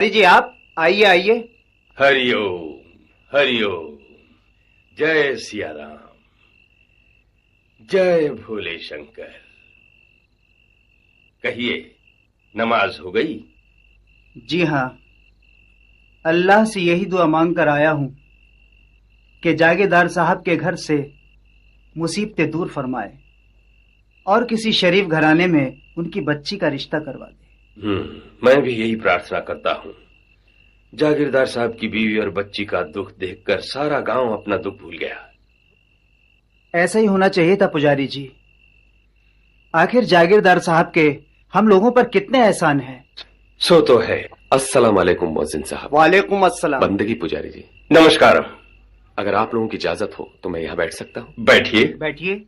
जी आप आइए आइए। हरि ओम। जय सिया राम, जय भोले शंकर। कहिए, नमाज हो गई? जी हाँ, अल्लाह से यही दुआ मांग कर आया हूँ कि जागीरदार साहब के घर से मुसीबतें दूर फरमाए और किसी शरीफ घराने में उनकी बच्ची का रिश्ता करवा दे। मैं भी यही प्रार्थना करता हूँ। जागीरदार साहब की बीवी और बच्ची का दुख देखकर सारा गांव अपना दुख भूल गया। ऐसा ही होना चाहिए था पुजारी जी। आखिर जागीरदार साहब के हम लोगों पर कितने एहसान हैं। सो तो है। अस्सलाम वालेकुम मुअज्जिन साहब। वालेकुम अस्सलाम। बंदगी पुजारी जी। नमस्कार। अगर आप लोगों की इजाजत हो तो मैं यहाँ बैठ सकता हूँ? बैठिए। बैठिए।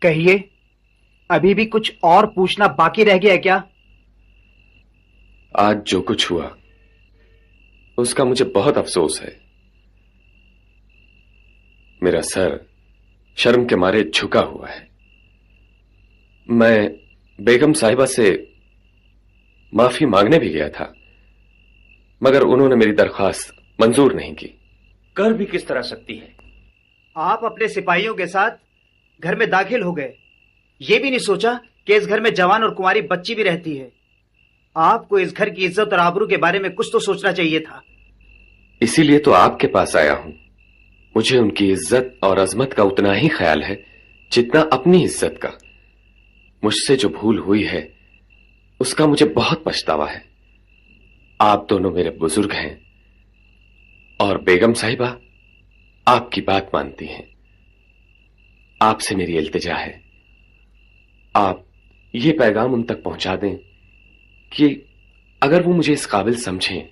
कहिए, अभी भी कुछ और पूछना बाकी रह गया है क्या? आज जो कुछ हुआ उसका मुझे बहुत अफसोस है। मेरा सर शर्म के मारे झुका हुआ है। मैं बेगम साहिबा से माफी मांगने भी गया था, मगर उन्होंने मेरी दरख्वास्त मंजूर नहीं की। कर भी किस तरह सकती है? आप अपने सिपाहियों के साथ घर में दाखिल हो गए, ये भी नहीं सोचा कि इस घर में जवान और कुंवारी बच्ची भी रहती है। आपको इस घर की इज्जत और आबरू के बारे में कुछ तो सोचना चाहिए था। इसीलिए तो आपके पास आया हूं। मुझे उनकी इज्जत और अजमत का उतना ही ख्याल है जितना अपनी इज्जत का। मुझसे जो भूल हुई है उसका मुझे बहुत पछतावा है। आप दोनों मेरे बुजुर्ग हैं और बेगम साहिबा आपकी बात मानती हैं। आपसे मेरी इल्तिजा है, आप ये पैगाम उन तक पहुंचा दें कि अगर वो मुझे इस काबिल समझें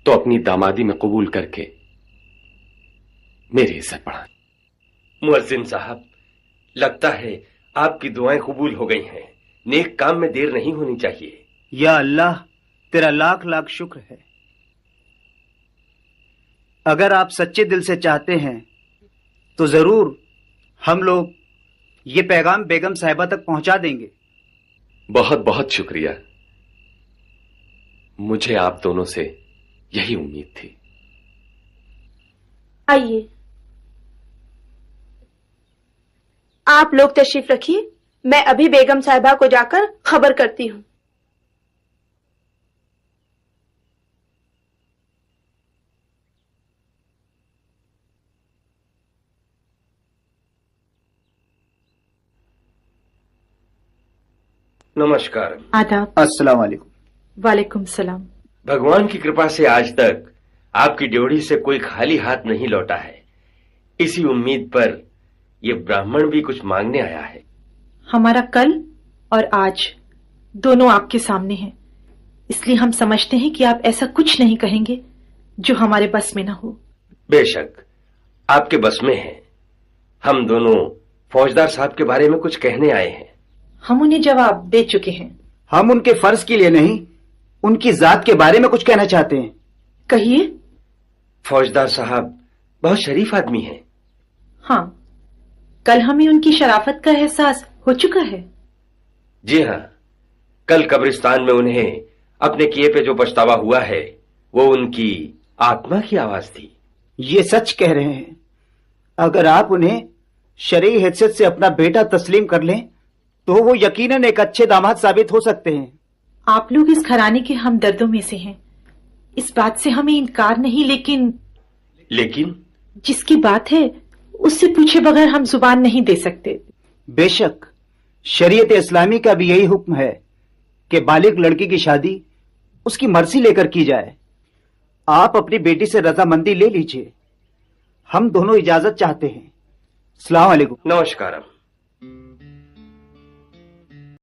तो अपनी दामादी में कबूल करके मेरी इज्जत बढ़ाएं। मुअज्जिन साहब, लगता है आपकी दुआएं कबूल हो गई हैं। नेक काम में देर नहीं होनी चाहिए। या अल्लाह, तेरा लाख लाख शुक्र है। अगर आप सच्चे दिल से चाहते हैं तो जरूर हम लोग ये पैगाम बेगम साहिबा तक पहुंचा देंगे। बहुत बहुत शुक्रिया। मुझे आप दोनों से यही उम्मीद थी। आइए, आप लोग तशरीफ रखिए। मैं अभी बेगम साहिबा को जाकर खबर करती हूँ। नमस्कार। आदाब। अस्सलाम वालेकुम। वालेकुम सलाम। भगवान की कृपा से आज तक आपकी ड्योढ़ी से कोई खाली हाथ नहीं लौटा है। इसी उम्मीद पर यह ब्राह्मण भी कुछ मांगने आया है। हमारा कल और आज दोनों आपके सामने हैं, इसलिए हम समझते हैं कि आप ऐसा कुछ नहीं कहेंगे जो हमारे बस में ना हो। बेशक आपके बस में है। हम दोनों फौजदार साहब के बारे में कुछ कहने आए हैं। हम उन्हें जवाब दे चुके हैं। हम उनके फर्ज के लिए नहीं, उनकी जात के बारे में कुछ कहना चाहते हैं। कहिए। फौजदार साहब बहुत शरीफ आदमी हैं। हाँ, कल हमें उनकी शराफत का एहसास हो चुका है। जी हाँ, कल कब्रिस्तान में उन्हें अपने किए पे जो पछतावा हुआ है वो उनकी आत्मा की आवाज थी। ये सच कह रहे हैं। अगर आप उन्हें शरई हैसियत से अपना बेटा तस्लीम कर लें तो वो यकीनन एक अच्छे दामाद साबित हो सकते हैं। आप लोग इस घराने के हमदर्दों में से हैं, इस बात से हमें इनकार नहीं, लेकिन जिसकी बात है उससे पूछे बगैर हम जुबान नहीं दे सकते। बेशक शरीयत इस्लामी का भी यही हुक्म है कि बालिग लड़की की शादी उसकी मर्जी लेकर की जाए। आप अपनी बेटी से रजामंदी ले लीजिए। हम दोनों इजाजत चाहते हैं। अस्सलाम वालेकुम। नमस्कार।